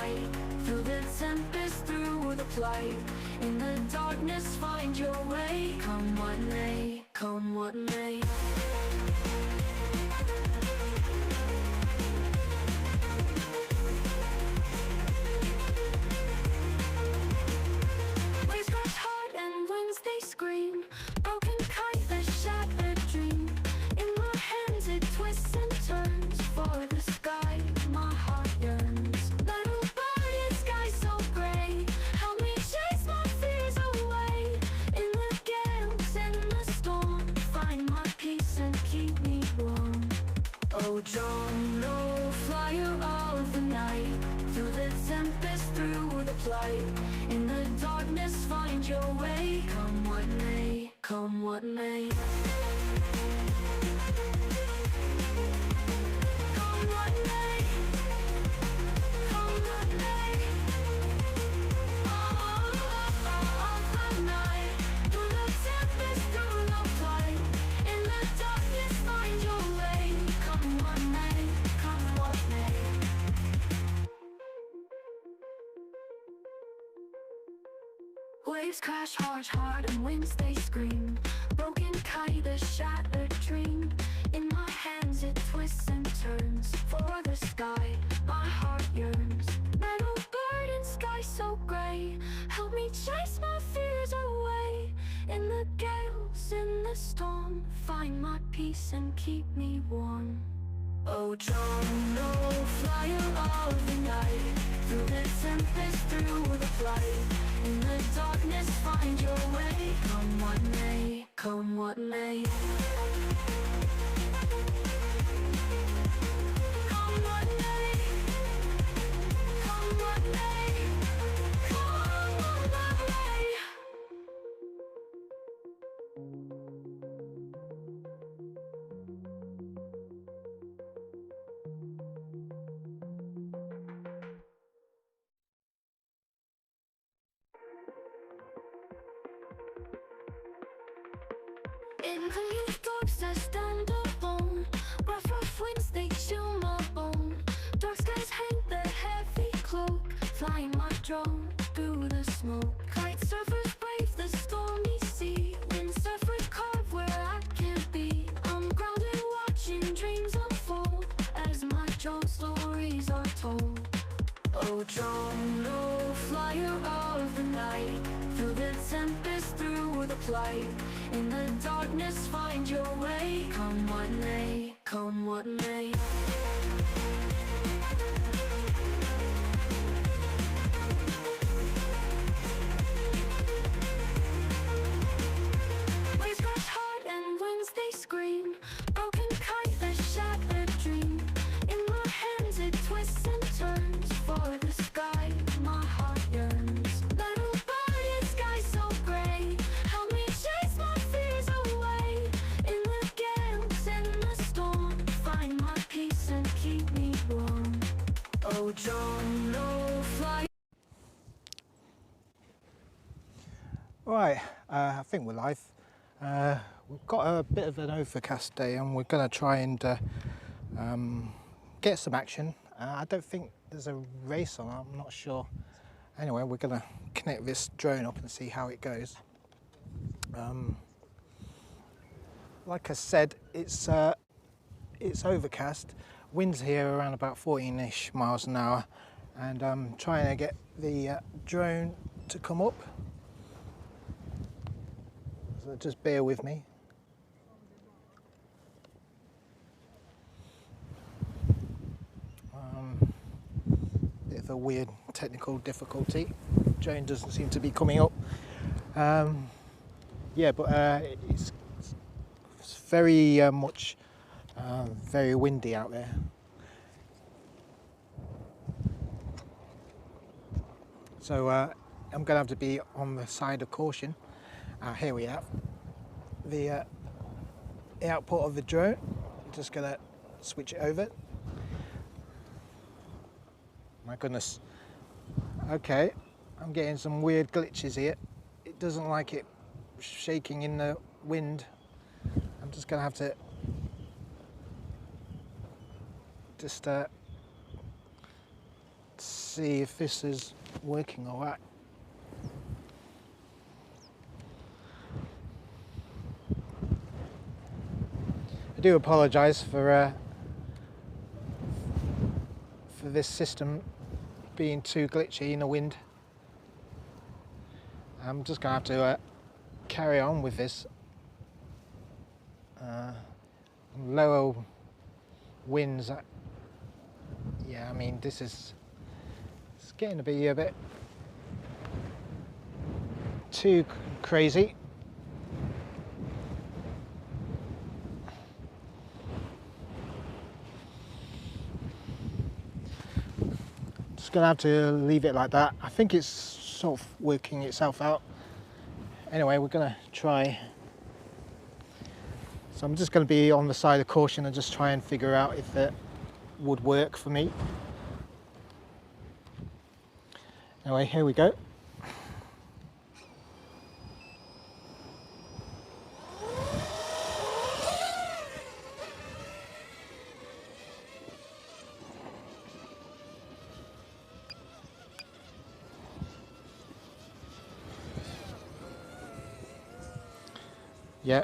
night, through the tempest, through the flight. In the darkness, find your way. Come what may, come what may. Waves crash hard and winds they scream. Broken kite, the shattered dream. In my hands it twists and turns. For the sky, my heart yearns. Little bird in sky so gray, help me chase my fears away. In the gales, in the storm, find my peace and keep me warm. Oh, John, no flyer of the night, through the tempest, through the flight. In the darkness, find your way. Come what may, come what may. Come what may, come what may. Of the night, through the tempest, through the flight. In the darkness, find your way. Come what may, come what may. Waves crash hard, hard, and winds they scream. Broken kite, a shattered dream. In my hands it twists and turns. For the sky, my heart yearns. Metal bird in sky so gray, help me chase my fears away. In the gales, in the storm, find my peace and keep me warm. Oh, John, no flyer of the night, through the tempest, through the flight. In the darkness, find your way. Come what may, come what may. Come what may, come what may. Come what may. In the Yolobox I stand alone. Rough, rough winds they chill my bone. Dark skies hang the heavy cloak. Flying my drone through the smoke. Kite surfers brave the stormy sea. Windsurfers carve where I can't be. I'm grounded watching dreams unfold as my drone stories are told. Oh, drone, no flyer of the night, through the tempest, through the flight. In the darkness, find your way. Come what may, come what may. Waves crash hard and winds they scream. Broken kite, the shattered dream. In my hands it twists and turns. For the sky, my heart yearns. Little bird in sky so gray, help me chase my fears away. In the gales, in the storm, find my peace and keep me warm. Oh, John, no fly. Right, I think we're live. We've got a bit of an overcast day and we're going to try and get some action. I don't think there's a race on, I'm not sure. Anyway, we're going to connect this drone up and see how it goes. Like I said, it's overcast. Winds here around about 14-ish miles an hour, and I'm trying to get the drone to come up. So just bear with me. Bit of a weird technical difficulty. Drone doesn't seem to be coming up. Yeah, but it's very much very windy out there. So I'm going to have to be on the side of caution. Here we have the output of the drone. I'm just going to switch it over. My goodness. Okay, I'm getting some weird glitches here. It doesn't like it shaking in the wind. I'm just going to have to just see if this is working all right. I do apologise for this system being too glitchy in the wind. I'm just going to have to carry on with this. Lower winds. Yeah, I mean, it's getting to be a bit too crazy. Just gonna have to leave it like that. I think it's sort of working itself out. Anyway, we're gonna try. So I'm just going to be on the side of caution and just try and figure out if it would work for me. Anyway, here we go. Yeah.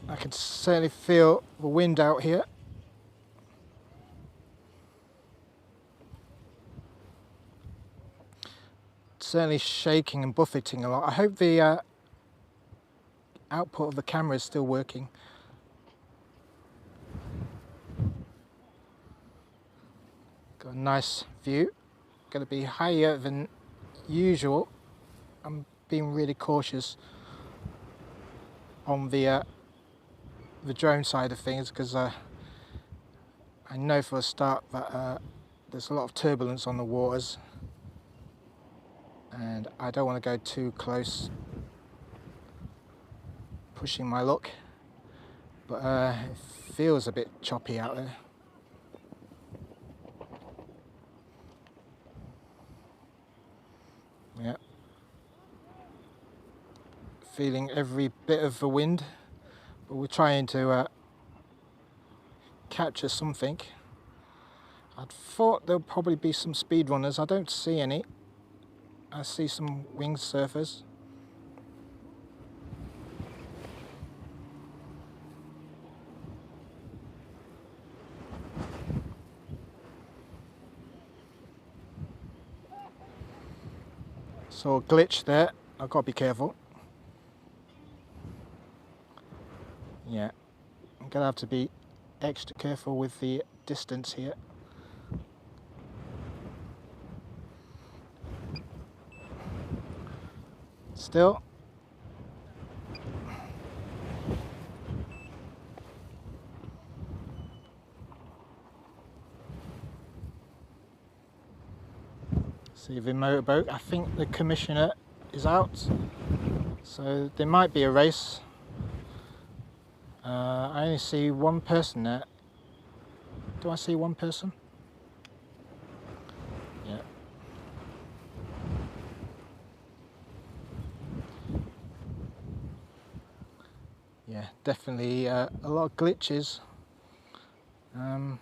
I can certainly feel the wind out here. It's certainly shaking and buffeting a lot. I hope the output of the camera is still working. Got a nice view. Going to be higher than usual. I'm being really cautious on the drone side of things because I know for a start that there's a lot of turbulence on the waters and I don't want to go too close, pushing my luck, but it feels a bit choppy out there. Yeah, feeling every bit of the wind. But we're trying to capture something. I thought there'll probably be some speedrunners. I don't see any. I see some winged surfers. Saw a glitch there. I've got to be careful. Yeah, I'm going to have to be extra careful with the distance here. Still. See the motorboat. I think the commissioner is out, so there might be a race. I only see one person there. Do I see one person? Yeah. Yeah, definitely a lot of glitches. I'm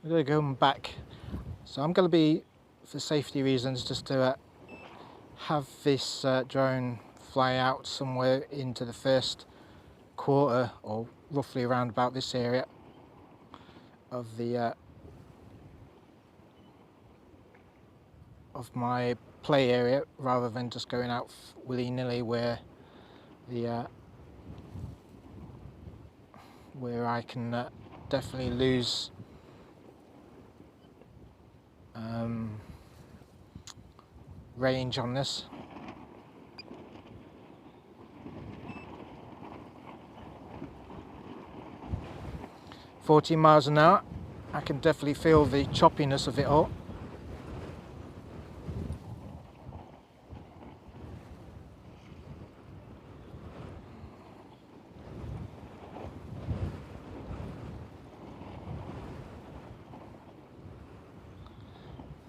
going to go back. So I'm going to be, for safety reasons, just to have this drone fly out somewhere into the first quarter, or roughly around about this area of the of my play area, rather than just going out willy-nilly where the where I can definitely lose range on this. $14 miles an hour. I can definitely feel the choppiness of it all.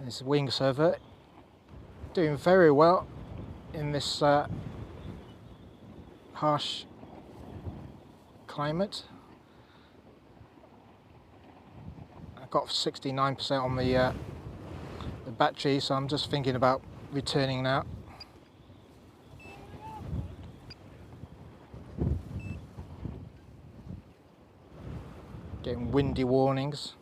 This wing surfer doing very well in this harsh climate. I got 69% on the battery, so I'm just thinking about returning now. Getting windy warnings.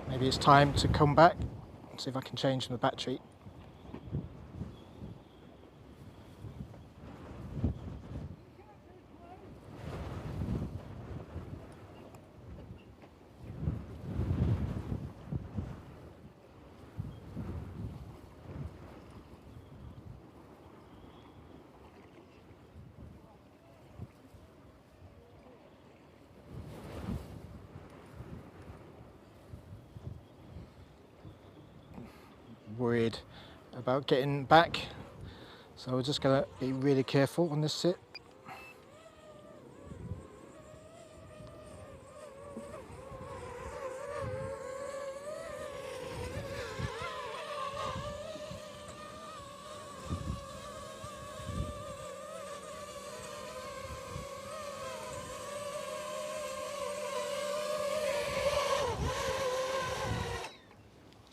Maybe it's time to come back and see if I can change the battery. Worried about getting back, so we're just gonna be really careful on this sit.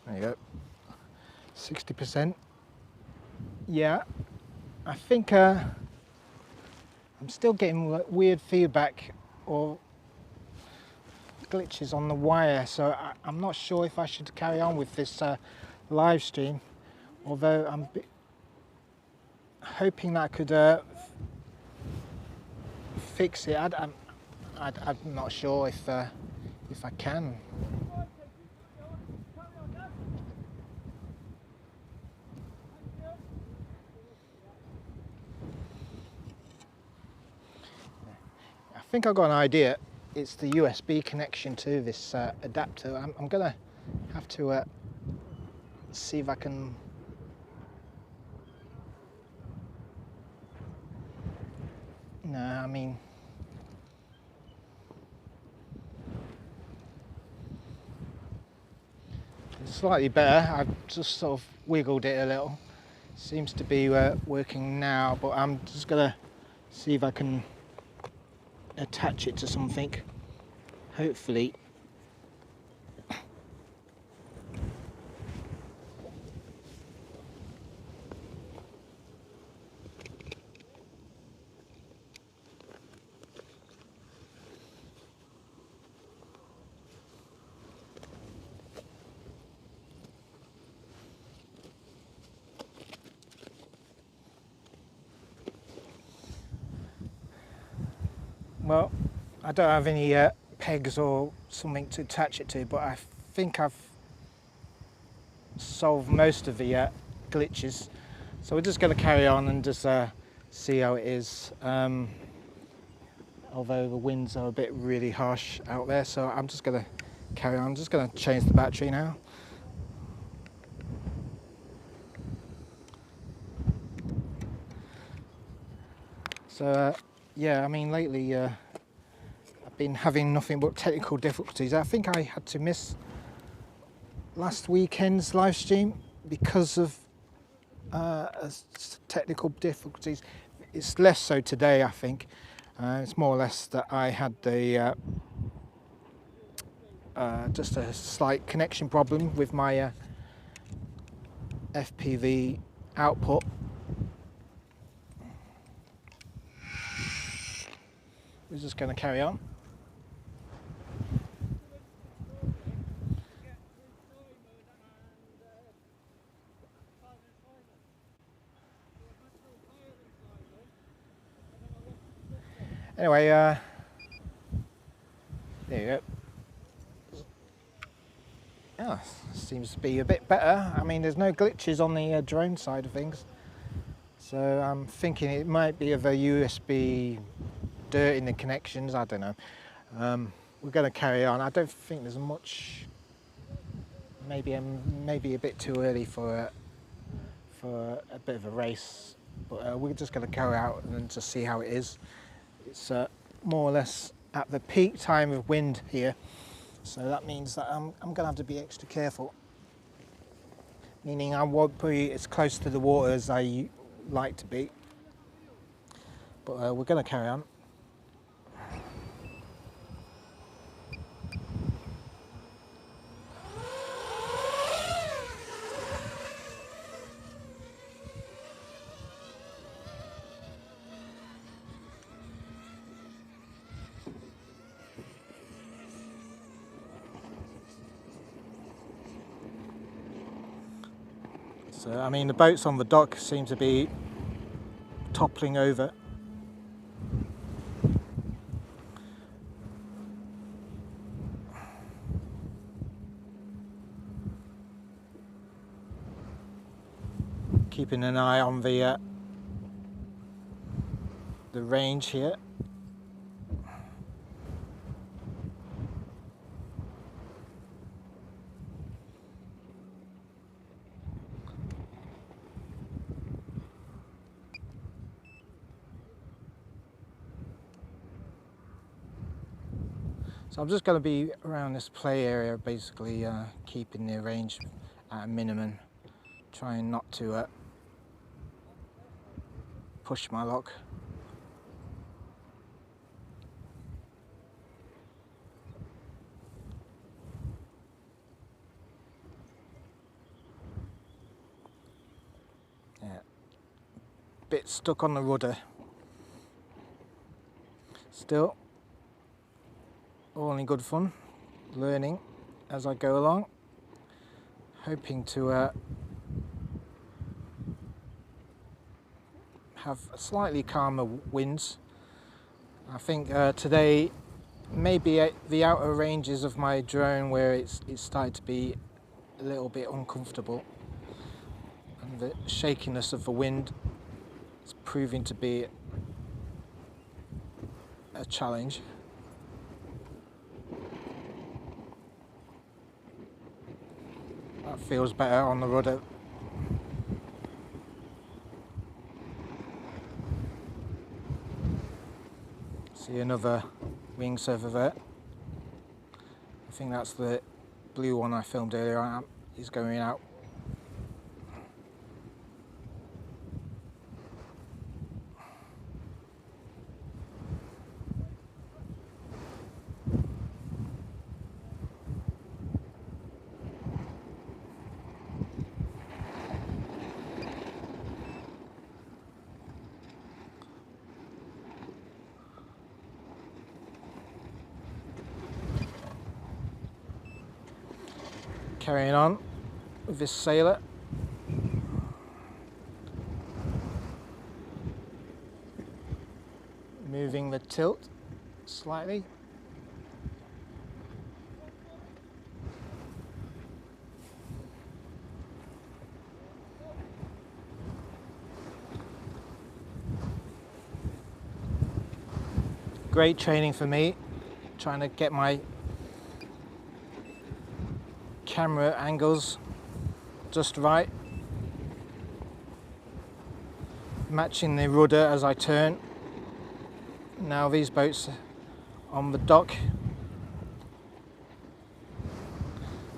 There you go. 60%. Yeah, I think I'm still getting weird feedback or glitches on the wire, so I'm not sure if I should carry on with this live stream, although I'm hoping that I could fix it. I'm not sure if I can. I think I've got an idea. It's the USB connection to this adapter. I'm gonna have to see if I can. No, I mean, it's slightly better. I've just sort of wiggled it a little. Seems to be working now, but I'm just gonna see if I can attach it to something, hopefully. Well, I don't have any pegs or something to attach it to, but I think I've solved most of the glitches. So we're just going to carry on and just see how it is. Although the winds are a bit really harsh out there, so I'm just going to carry on. I'm just going to change the battery now. So yeah, I mean, lately I've been having nothing but technical difficulties. I think I had to miss last weekend's live stream because of technical difficulties. It's less so today, I think. It's more or less that I had the just a slight connection problem with my FPV output. We're just going to carry on. Anyway, there you go. Yeah, seems to be a bit better. I mean, there's no glitches on the drone side of things. So I'm thinking it might be of a USB dirt in the connections, I don't know. We're going to carry on. I don't think there's much, maybe a bit too early for a bit of a race, but we're just going to carry out and just see how it is. It's more or less at the peak time of wind here, so that means that I'm going to have to be extra careful, meaning I won't be as close to the water as I like to be. but we're going to carry on. So, I mean, the boats on the dock seem to be toppling over. Keeping an eye on the range here. So I'm just going to be around this play area, basically keeping the range at a minimum, trying not to push my lock. Yeah, bit stuck on the rudder. Still, all in good fun, learning as I go along, hoping to have slightly calmer winds. I think today maybe at the outer ranges of my drone where it's started to be a little bit uncomfortable, and the shakiness of the wind is proving to be a challenge. That feels better on the rudder. See another wing surfer there. I think that's the blue one I filmed earlier on. He's going out. Carrying on with this sailor. Moving the tilt slightly. Great training for me, trying to get my camera angles just right, matching the rudder as I turn. Now these boats on the dock,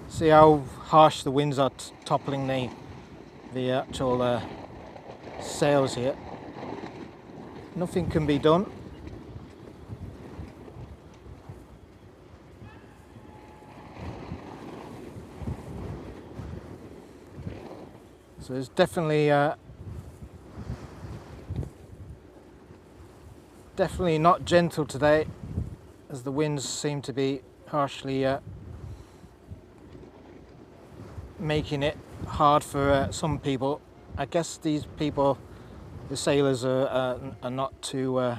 see how harsh the winds are toppling the actual sails here. Nothing can be done. So it's definitely not gentle today, as the winds seem to be harshly making it hard for some people. I guess these people, the sailors, are not too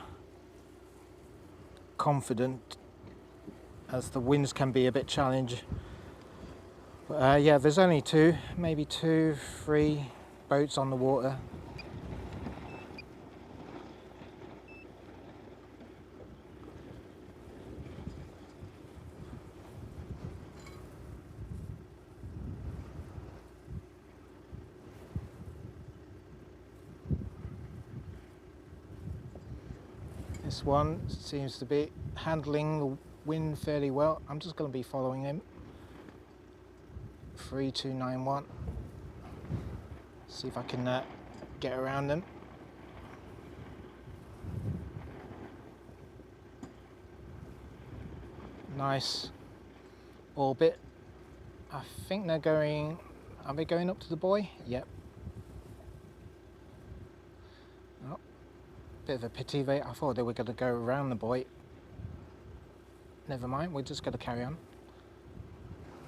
confident, as the winds can be a bit challenging. But yeah, there's only maybe 2, 3 boats on the water. This one seems to be handling the wind fairly well. I'm just going to be following him. 3291. See if I can get around them. nice orbit. I think they're going, are they going up to the buoy? Yep. Oh, bit of a pity, I thought they were going to go around the buoy. Never mind, we're just going to carry on.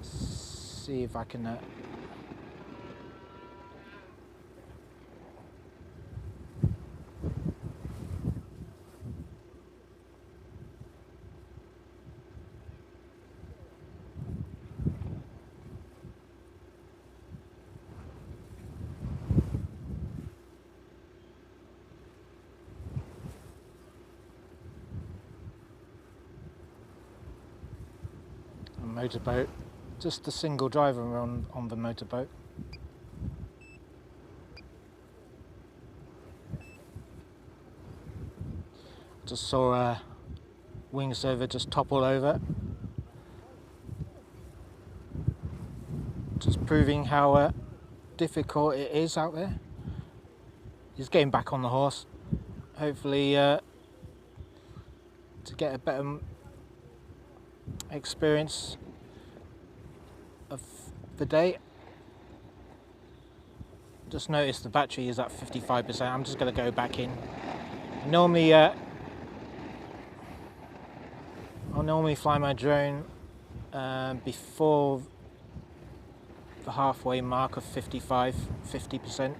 See if I can motorboat, just a single driver on the motorboat. Just saw a wing server just topple over, just proving how difficult it is out there. He's getting back on the horse, hopefully to get a better experience of the day. Just noticed the battery is at 55%. I'm just going to go back in. Normally I'll normally fly my drone before the halfway mark of 50%.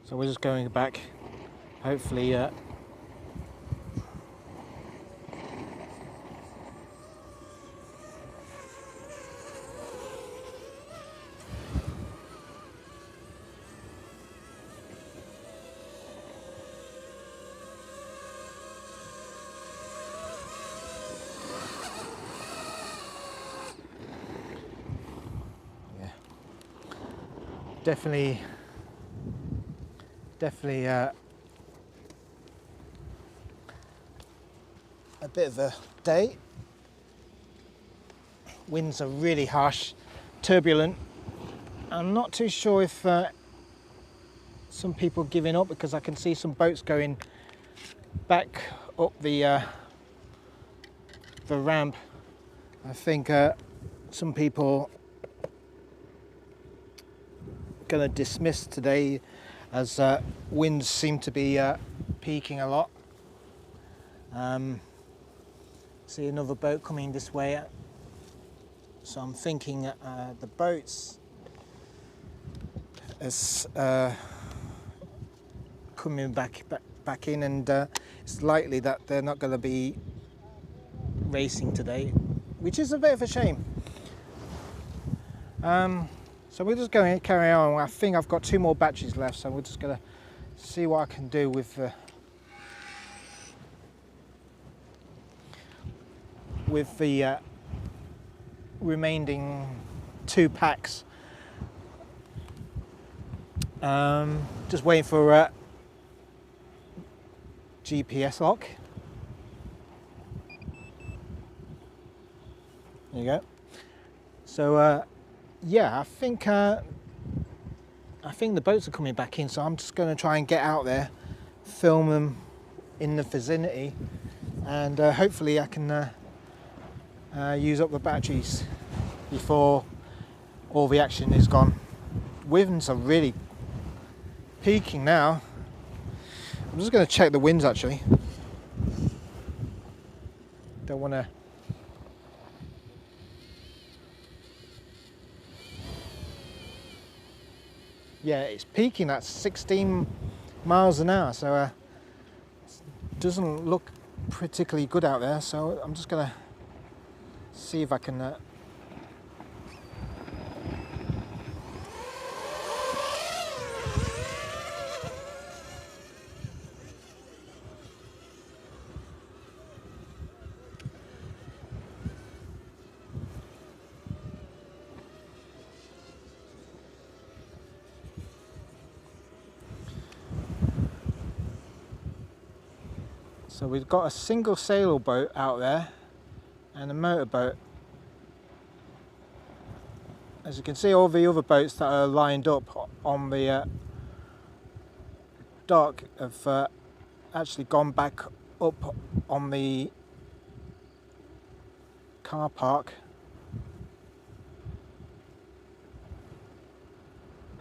So we're just going back, hopefully definitely a bit of a day. Winds are really harsh, turbulent. I'm not too sure if some people are giving up, because I can see some boats going back up the ramp. I think some people going to dismiss today, as winds seem to be peaking a lot. See another boat coming this way, so I'm thinking the boats is coming back in, and it's likely that they're not going to be racing today, which is a bit of a shame. So we're just going to carry on. I think I've got 2 more batteries left, so we're just going to see what I can do with the remaining 2 packs. Just waiting for GPS lock. There you go. So yeah, I think the boats are coming back in, so I'm just going to try and get out there, film them in the vicinity, and hopefully I can use up the batteries before all the action is gone. Winds are really peaking now. I'm just going to check the winds actually. Don't want to. Yeah, it's peaking at 16 miles an hour, so it doesn't look particularly good out there. So I'm just going to see if I can So we've got a single sailboat out there and a motorboat. as you can see, all the other boats that are lined up on the dock have actually gone back up on the car park,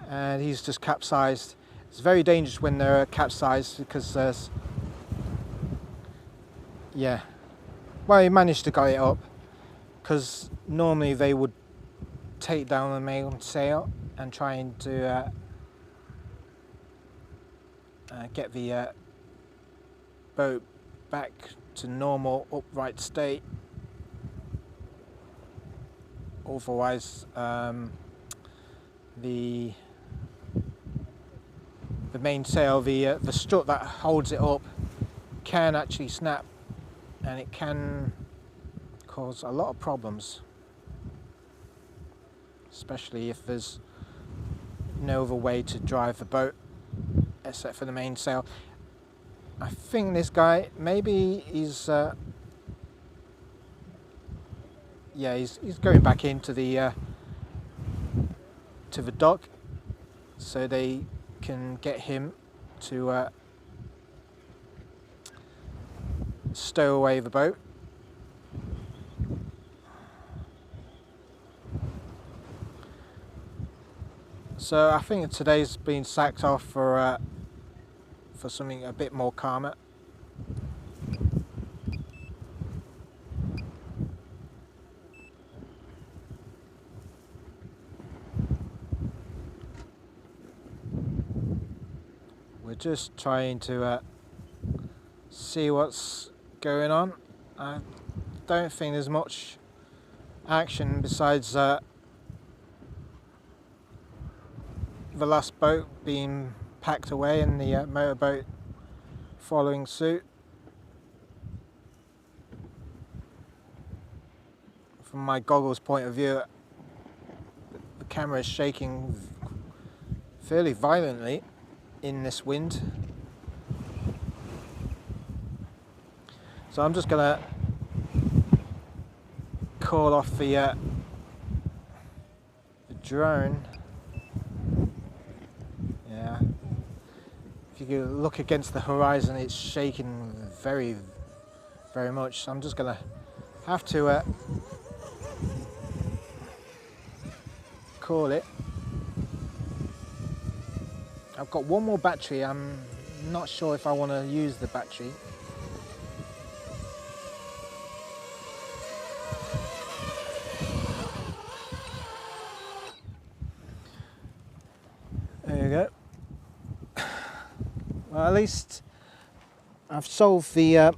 and he's just capsized. It's very dangerous when they're capsized because there's, yeah, well, he managed to get it up, because normally they would take down the mainsail and trying to get the boat back to normal upright state. Otherwise, the mainsail, the strut that holds it up, can actually snap, and it can cause a lot of problems, especially if there's no other way to drive the boat except for the mainsail. I think this guy, maybe he's yeah, he's going back into the to the dock so they can get him to stow away the boat. So I think today's been sacked off for something a bit more calmer. We're just trying to see what's going on. I don't think there's much action besides the last boat being packed away and the motorboat following suit. From my goggles point of view, the camera is shaking fairly violently in this wind. So I'm just gonna call off the drone. Yeah, if you could look against the horizon, it's shaking very, very much. So I'm just gonna have to call it. I've got one more battery. I'm not sure if I want to use the battery. There you go. Well, at least I've solved the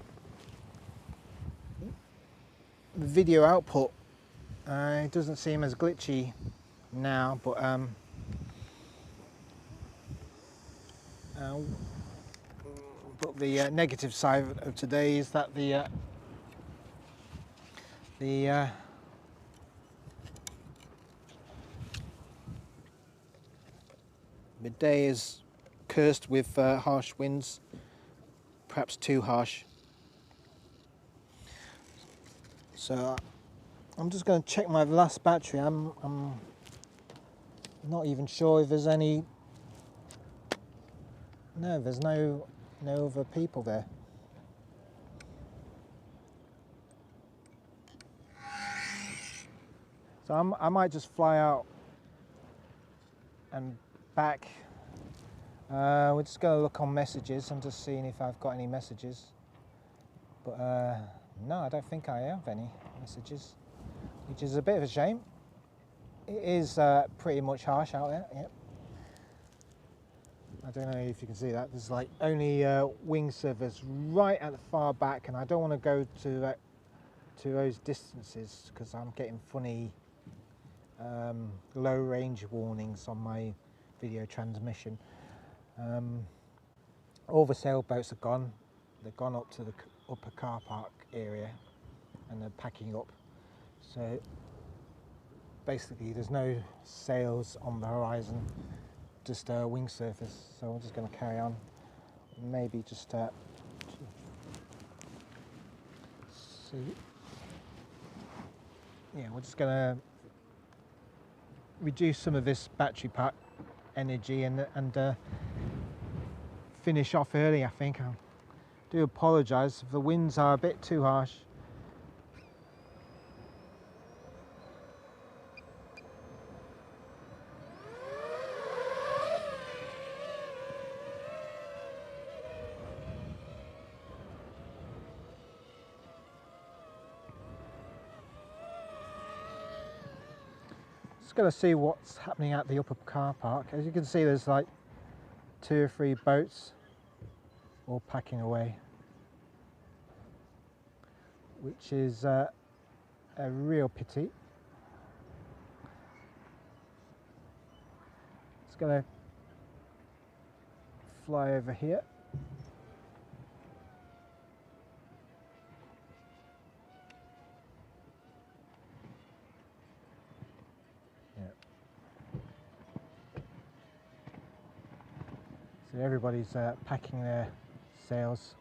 video output. It doesn't seem as glitchy now, but the negative side of today is that the day is cursed with harsh winds, perhaps too harsh. So I'm just going to check my last battery. I'm not even sure if there's any. No, there's no other people there. So I might just fly out and back. We're just going to look on messages. I'm just seeing if I've got any messages. But no, I don't think I have any messages, which is a bit of a shame. It is pretty much harsh out there. Yep. I don't know if you can see that. There's like only wing surface right at the far back, and I don't want to go to those distances because I'm getting funny low range warnings on my video transmission. All the sailboats are gone. They've gone up to the upper car park area and they're packing up. So basically there's no sails on the horizon, just a wing surface. So I'm just going to carry on. Maybe just see. Yeah, we're just going to reduce some of this battery pack energy and finish off early. I think I do apologise if the winds are a bit too harsh. Just going to see what's happening at the upper car park. As you can see, there's like 2 or 3 boats all packing away, which is a real pity. It's going to fly over here. So everybody's packing their sails.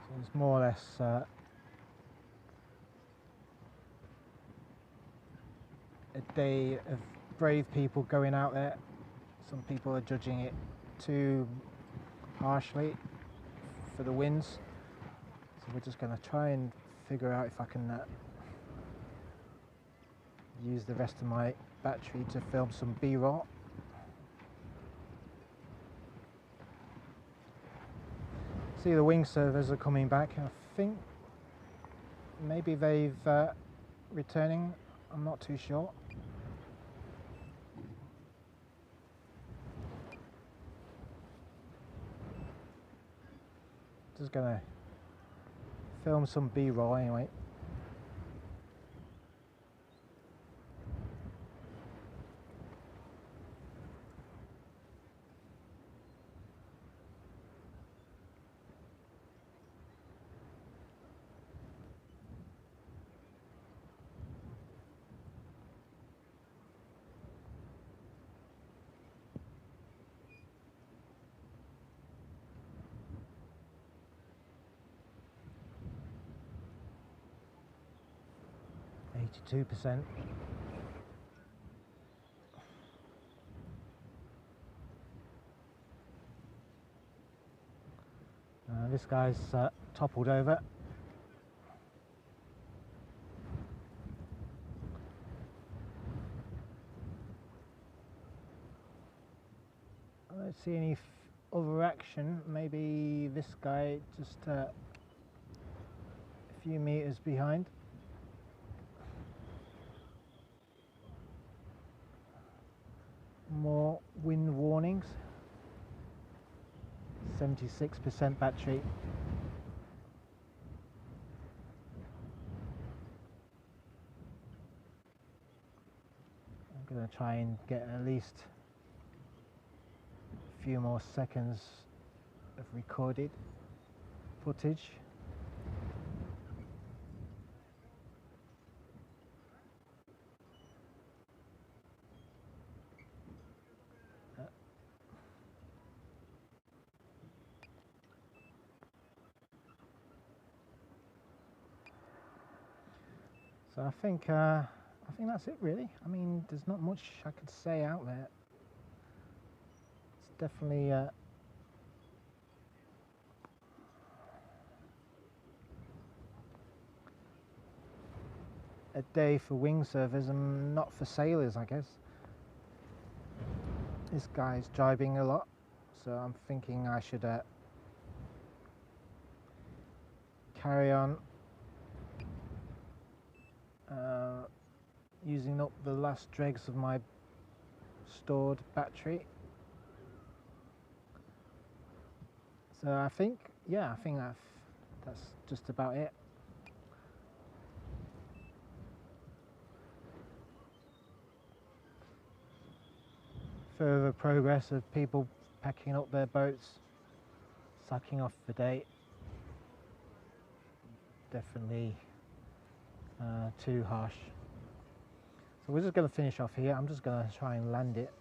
So it's more or less a day of brave people going out there. Some people are judging it too harshly for the winds, so we're just going to try and figure out if I can use the rest of my battery to film some B-roll. See, the wing servers are coming back. I think maybe they've returning, I'm not too sure. Just gonna film some B-roll anyway. %. This guy's toppled over. I don't see any other action. Maybe this guy just a few meters behind. More wind warnings. 76% battery. I'm going to try and get at least a few more seconds of recorded footage. So I think that's it really. I mean, there's not much I could say out there. It's definitely a day for wing surfers and not for sailors, I guess. This guy's jibing a lot, so I'm thinking I should carry on using up the last dregs of my stored battery. So I think that's just about it. Further progress of people packing up their boats, sacking off the day. Definitely too harsh. So we're just going to finish off here. I'm just going to try and land it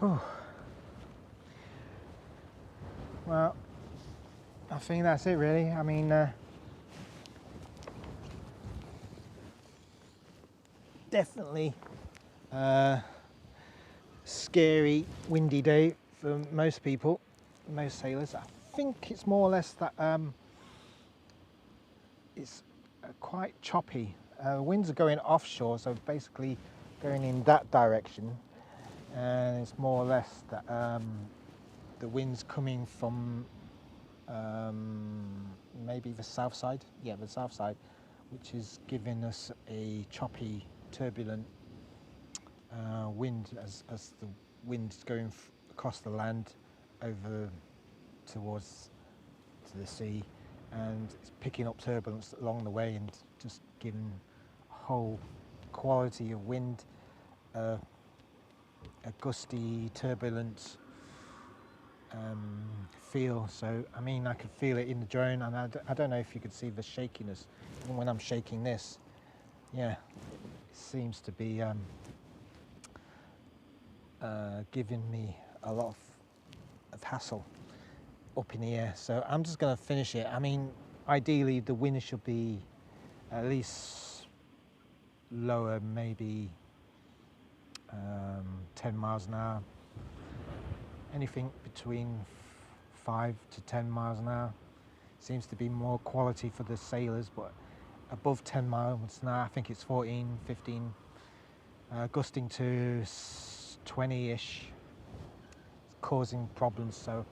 Oh. Well, I think that's it really. I mean, definitely scary, windy day for most people, most sailors. I think it's more or less that it's quite choppy. Winds are going offshore, so basically going in that direction, and it's more or less that the wind's coming from maybe the south side, yeah, the south side, which is giving us a choppy, turbulent wind as the wind's going across the land over towards to the sea, and it's picking up turbulence along the way and just giving a whole quality of wind, a gusty, turbulent feel. So I mean, I could feel it in the drone, and I don't know if you could see the shakiness even when I'm shaking this. Yeah, it seems to be giving me a lot of hassle up in the air. So I'm just going to finish it. I mean, ideally the wind should be at least lower, maybe 10 miles an hour. Anything between 5 to 10 miles an hour seems to be more quality for the sailors, but above 10 miles an hour, I think it's 14, 15, gusting to 20-ish, causing problems. So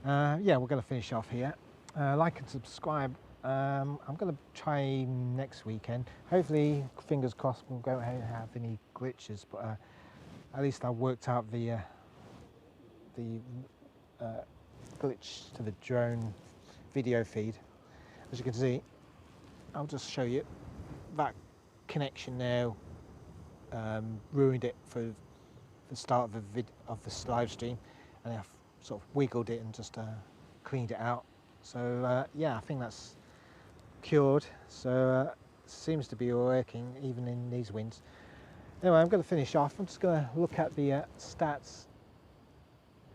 yeah, we're going to finish off here. Like and subscribe. I'm going to try next weekend. Hopefully, fingers crossed, we won't have any glitches, but at least I worked out the glitch to the drone video feed. As you can see, I'll just show you that connection now ruined it for the start of the live stream, and I've sort of wiggled it and just cleaned it out. So yeah, I think that's cured. So seems to be working even in these winds. Anyway, I'm going to finish off. I'm just going to look at the stats.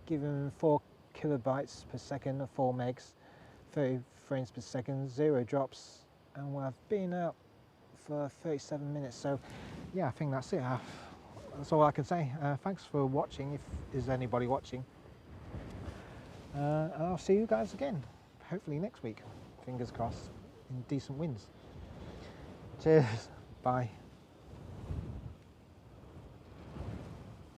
Given 4 kilobytes per second, or 4 megs, 30 frames per second, 0 drops, and I've been out for 37 minutes. So yeah, I think that's it. That's all I can say. Thanks for watching, if there's anybody watching. And I'll see you guys again, hopefully next week. Fingers crossed, in decent winds. Cheers. Bye.